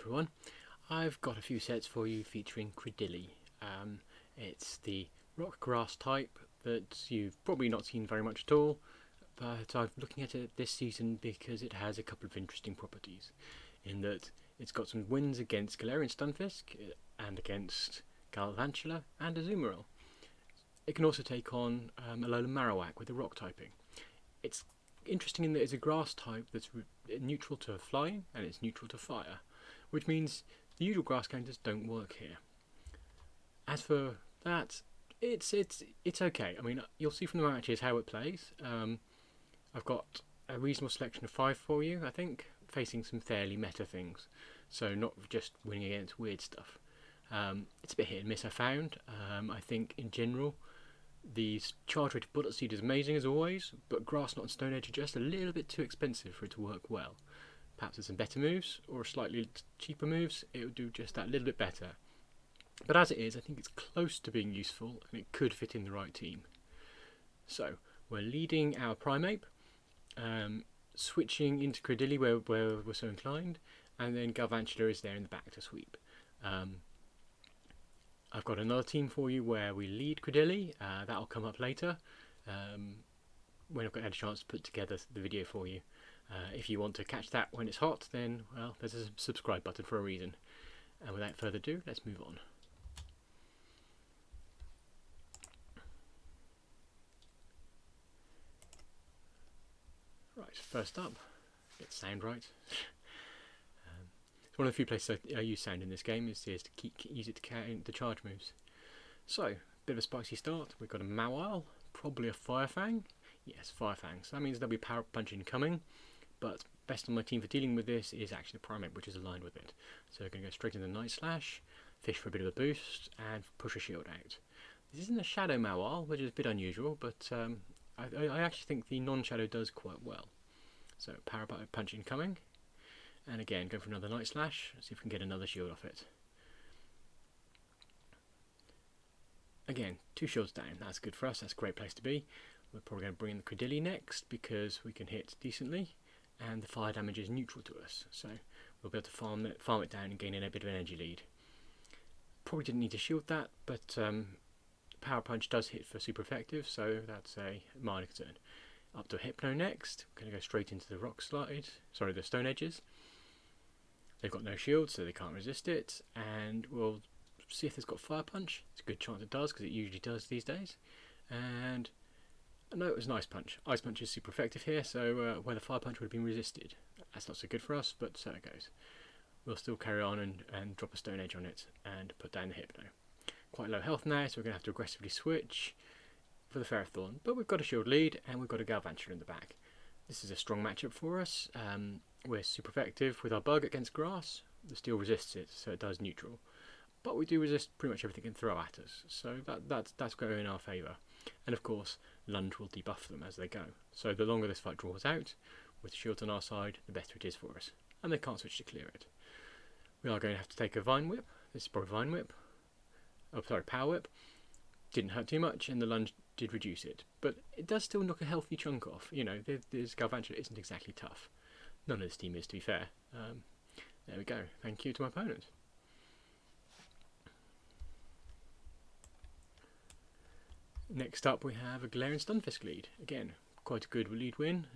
everyone. I've got a few sets for you featuring Cradily. It's the rock grass type that you've probably not seen very much at all, but I'm looking at it this season because it has a couple of interesting properties, in that it's got some wins against Galarian Stunfisk and against Galvantula and Azumarill. It can also take on Alolan Marowak with the rock typing. It's interesting in that it's a grass type that's neutral to flying and it's neutral to fire, which means the usual grass counters don't work here. As for that, it's okay. I mean, you'll see from the matches how it plays. I've got a reasonable selection of 5 for you, I think, facing some fairly meta things, so not just winning against weird stuff. It's a bit hit and miss, I found. I think in general the charge rate of Bullet Seed is amazing as always, but Grass Knot and Stone Edge are just a little bit too expensive for it to work well. Perhaps with some better moves or slightly cheaper moves, it would do just that little bit better. But as it is, I think it's close to being useful and it could fit in the right team. So we're leading our Primeape, switching into Cradily where we're so inclined, and then Galvantula is there in the back to sweep. I've got another team for you where we lead Cradily. That'll come up later when I've got a chance to put together the video for you. If you want to catch that when it's hot, then well, there's a subscribe button for a reason. And without further ado, let's move on. Right, first up, get the sound right. It's one of the few places I use sound in this game is to use it to count the charge moves. So, bit of a spicy start. We've got a Mawile, probably a Firefang. Yes, Firefang. So that means there'll be Power Punch incoming, but best on my team for dealing with this is actually the Primeape, which is aligned with it. So we're going to go straight into the Night Slash, fish for a bit of a boost, and push a shield out. This isn't a Shadow Mawile, which is a bit unusual, but I actually think the non-Shadow does quite well. So Power Punch incoming. And again, go for another Night Slash, see if we can get another shield off it. Again, 2 shields down, that's good for us, that's a great place to be. We're probably going to bring in the Cradily next because we can hit decently and the fire damage is neutral to us. So we'll be able to farm it down and gain a bit of an energy lead. Probably didn't need to shield that, but Power Punch does hit for super effective, so that's a minor concern. Up to Hypno next, we're going to go straight into the the Stone Edges. They've got no shield, so they can't resist it, and we'll see if it's got Fire Punch. It's a good chance it does, because it usually does these days. And no, it was an Ice Punch. Ice Punch is super effective here, so where the Fire Punch would have been resisted. That's not so good for us, but so it goes. We'll still carry on and drop a Stone Edge on it, and put down the Hypno. Quite low health now, so we're going to have to aggressively switch for the Ferrothorn, but we've got a shield lead, and we've got a Galvantula in the back. This is a strong matchup for us. We're super effective with our bug against grass. The steel resists it, so it does neutral. But we do resist pretty much everything it can throw at us, so that's going in our favour. And of course, Lunge will debuff them as they go. So the longer this fight draws out, with shields on our side, the better it is for us. And they can't switch to clear it. We are going to have to take a Vine Whip. This is probably Vine Whip. Oh, sorry, Power Whip. Didn't hurt too much, and the Lunge did reduce it. But it does still knock a healthy chunk off. You know, this Galvantula isn't exactly tough. None of this team is, to be fair. There we go. Thank you to my opponent. Next up we have a Galarian Stunfisk lead. Again, quite a good lead win.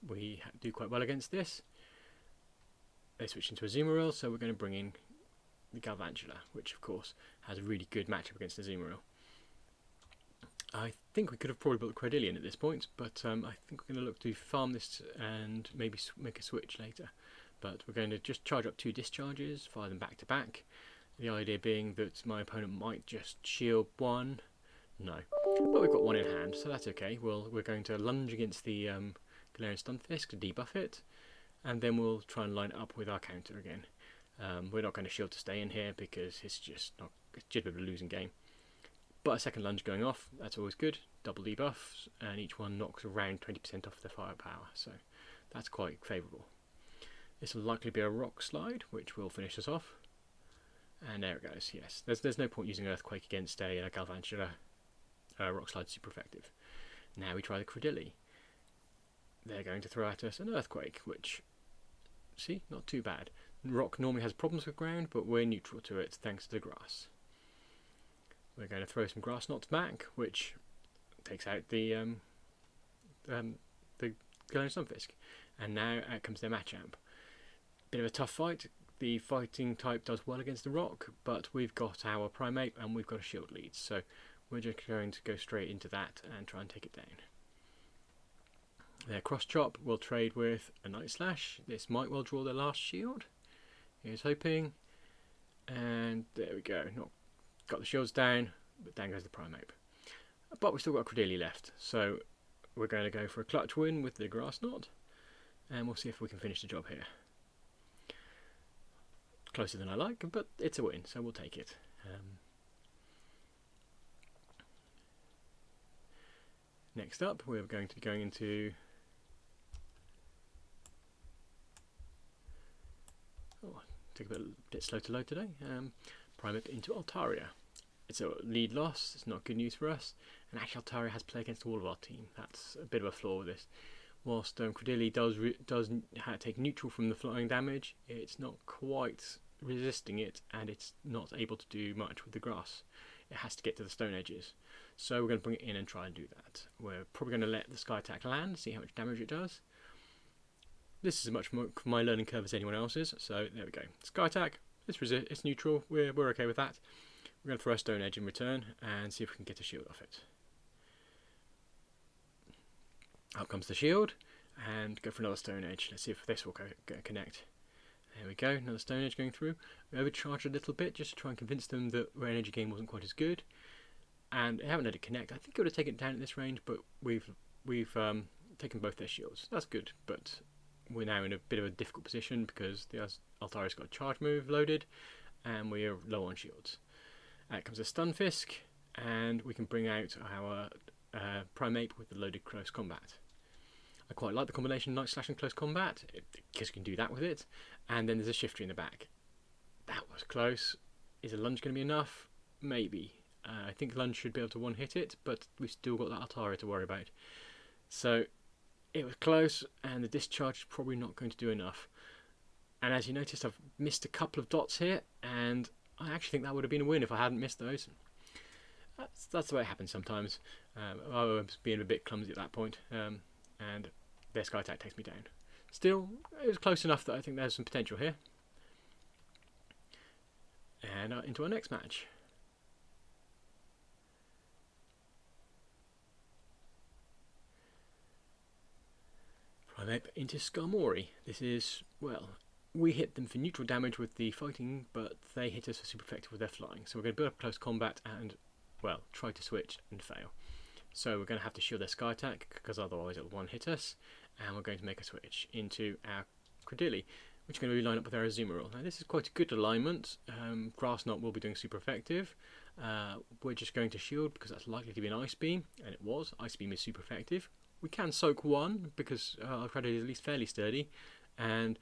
We do quite well against this. They switch into a Azumarill, so we're going to bring in the Galvantula, which of course has a really good matchup against the Azumarill. I think we could have probably built Cradily at this point, but I think we're going to look to farm this and maybe make a switch later. But we're going to just charge up 2 discharges, fire them back to back. The idea being that my opponent might just shield 1. No, but we've got 1 in hand, so that's okay. We're going to lunge against the Galarian Stunfisk to debuff it, and then we'll try and line it up with our counter again. We're not going to shield to stay in here because it's just a bit of a losing game. But a second lunge going off, that's always good. Double debuffs, and each one knocks around 20% off their firepower, so that's quite favourable. This will likely be a Rock Slide, which will finish us off. And there it goes, yes. There's no point using Earthquake against a Galvantula. Rock Slide super effective. Now we try the Cradily. They're going to throw at us an Earthquake, which, see, not too bad. Rock normally has problems with ground, but we're neutral to it thanks to the grass. We're going to throw some grass knots back, which takes out the Galvantula Stunfisk. And now out comes their Machamp. Bit of a tough fight. The fighting type does well against the rock, but we've got our Primeape and we've got a shield lead, so we're just going to go straight into that and try and take it down. Their cross chop will trade with a Night Slash. This might well draw their last shield. Here's hoping, and there we go. Not got the shields down, but down goes the Primeape. But we've still got a Cradily left, so we're going to go for a clutch win with the grass knot, and we'll see if we can finish the job here. Closer than I like, but it's a win, so we'll take it. Next up, we're going to be going into... Oh, took a bit slow to load today. Primeape into Altaria. It's a lead loss, it's not good news for us, and actually Altaria has play against all of our team. That's a bit of a flaw with this. Whilst Cradily does take neutral from the flying damage, it's not quite resisting it, and it's not able to do much with the grass. It has to get to the stone edges. So we're going to bring it in and try and do that. We're probably going to let the Sky Attack land, see how much damage it does. This is as much more my learning curve as anyone else's, so there we go. Sky Attack, it's neutral, we're okay with that. We're going to throw a stone edge in return and see if we can get a shield off it. Up comes the shield, and go for another stone edge. Let's see if this will connect. There we go, another stone edge going through. We overcharged a little bit just to try and convince them that our energy gain wasn't quite as good. And I haven't let it connect. I think it would have taken it down at this range, but we've taken both their shields. That's good, but we're now in a bit of a difficult position because the Altaria's got a charge move loaded, and we're low on shields. Out comes a Stunfisk, and we can bring out our Primeape with the loaded close combat. I quite like the combination Night Slash and close combat, because you can do that with it. And then there's a shifter in the back. That was close. Is a lunge going to be enough? Maybe. I think lunge should be able to one-hit it, but we've still got that Altaria to worry about. So it was close, and the discharge is probably not going to do enough. And as you noticed, I've missed a couple of dots here, and I actually think that would have been a win if I hadn't missed those. That's the way it happens sometimes. I was being a bit clumsy at that point, and their Sky Attack takes me down. Still, it was close enough that I think there's some potential here. And into our next match. Primeape into Skarmory. This is, well, we hit them for neutral damage with the fighting, but they hit us for super effective with their flying. So we're going to build up close combat and, well, try to switch and fail. So we're going to have to shield their Sky Attack, because otherwise it'll one-hit us. And we're going to make a switch into our Cradily, which is going to be lined up with our Azumarill. Now this is quite a good alignment. Grass Knot will be doing super effective. We're just going to shield because that's likely to be an Ice Beam, and it was. Ice Beam is super effective. We can soak one because our Cradily is at least fairly sturdy, and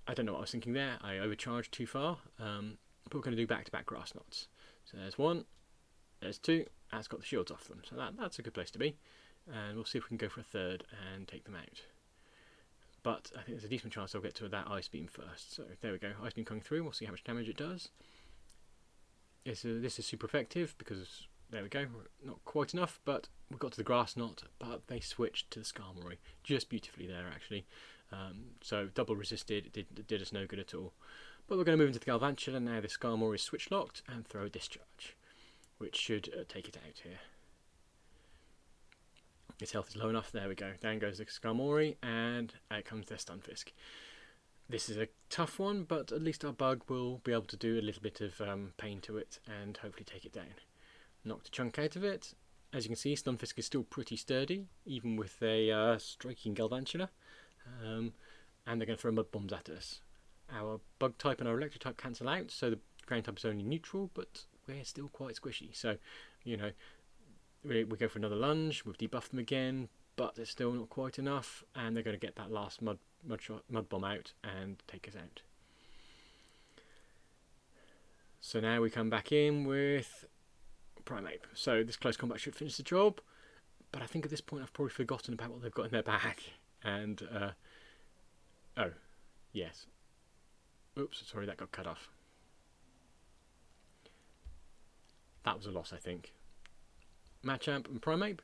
I don't know what I was thinking there. I overcharged too far, but we're going to do back-to-back Grass Knots. So there's one, there's two, and it's got the shields off them, so that's a good place to be. And we'll see if we can go for a third and take them out. But I think there's a decent chance I'll get to that Ice Beam first. So there we go, Ice Beam coming through, we'll see how much damage it does. This is super effective because, there we go, not quite enough, but we got to the Grass Knot, but they switched to the Skarmory just beautifully there actually. So double resisted, it did us no good at all. But we're going to move into the Galvantula now. The Skarmory is switch locked, and throw a discharge, which should take it out here. Its health is low enough, there we go. Down goes the Skarmory, and out comes their Stunfisk. This is a tough one, but at least our bug will be able to do a little bit of pain to it and hopefully take it down. Knocked a chunk out of it. As you can see, Stunfisk is still pretty sturdy, even with a striking Galvantula. And they're going to throw mud bombs at us. Our bug type and our electric type cancel out, so the ground type is only neutral, but we're still quite squishy. So, you know, we go for another lunge. We've debuffed them again, but it's still not quite enough, and they're going to get that last mud bomb out and take us out. So now we come back in with Primeape. So this close combat should finish the job, but I think at this point I've probably forgotten about what they've got in their bag. And oh yes, Oops, sorry, that got cut off. That was a loss, I think. Machamp and Primeape.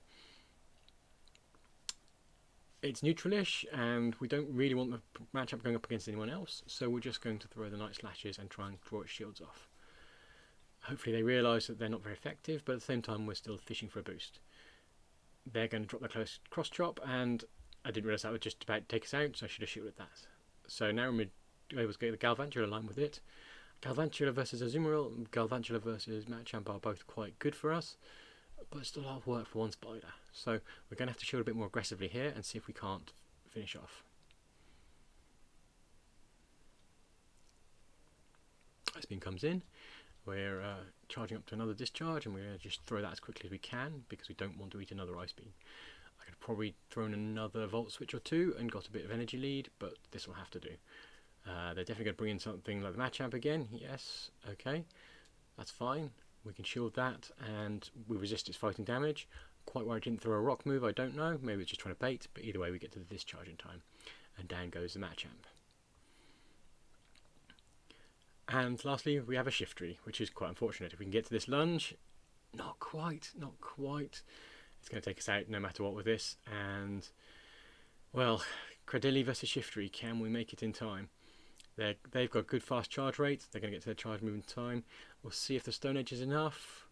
It's neutralish, and we don't really want the Machamp going up against anyone else, so we're just going to throw the Night Slashes and try and draw its shields off. Hopefully they realise that they're not very effective, but at the same time we're still fishing for a boost. They're going to drop their close cross chop, and I didn't realise that would just about take us out, so I should have shielded that. So now we're able to get the Galvantula line with it. Galvantula versus Azumarill, Galvantula versus Machamp are both quite good for us, but it's still a lot of work for one spider. So we're going to have to shield a bit more aggressively here and see if we can't finish off. Ice Beam comes in. We're charging up to another discharge, and we're going to just throw that as quickly as we can because we don't want to eat another Ice Beam. I could have probably thrown another Volt Switch or two and got a bit of energy lead, but this will have to do. They're definitely going to bring in something like the Machamp again. Yes, okay, that's fine. We can shield that, and we resist its fighting damage. Quite why I didn't throw a rock move, I don't know. Maybe it's just trying to bait, but either way we get to the discharge in time. And down goes the Machamp. And lastly, we have a Shiftry, which is quite unfortunate. If we can get to this lunge, not quite. It's going to take us out no matter what with this. And, well, Cradily versus Shiftry, can we make it in time? They've got good fast charge rate. They're going to get to their charge move in time. We'll see if the Stone Edge is enough,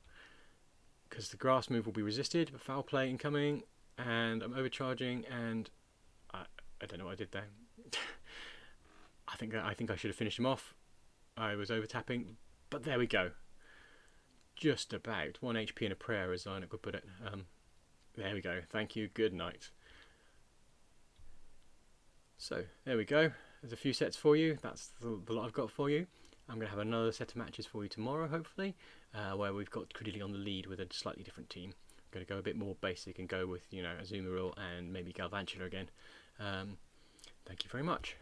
because the grass move will be resisted. But foul play incoming, and I'm overcharging, and I don't know what I did there. I think I should have finished him off. I was over tapping, but there we go. Just about 1 HP and a prayer, as I could put it. There we go. Thank you. Good night. So there we go. There's a few sets for you. That's the lot I've got for you. I'm going to have another set of matches for you tomorrow, hopefully, where we've got Cradily on the lead with a slightly different team. I'm going to go a bit more basic and go with, Azumarill and maybe Galvantula again. Thank you very much.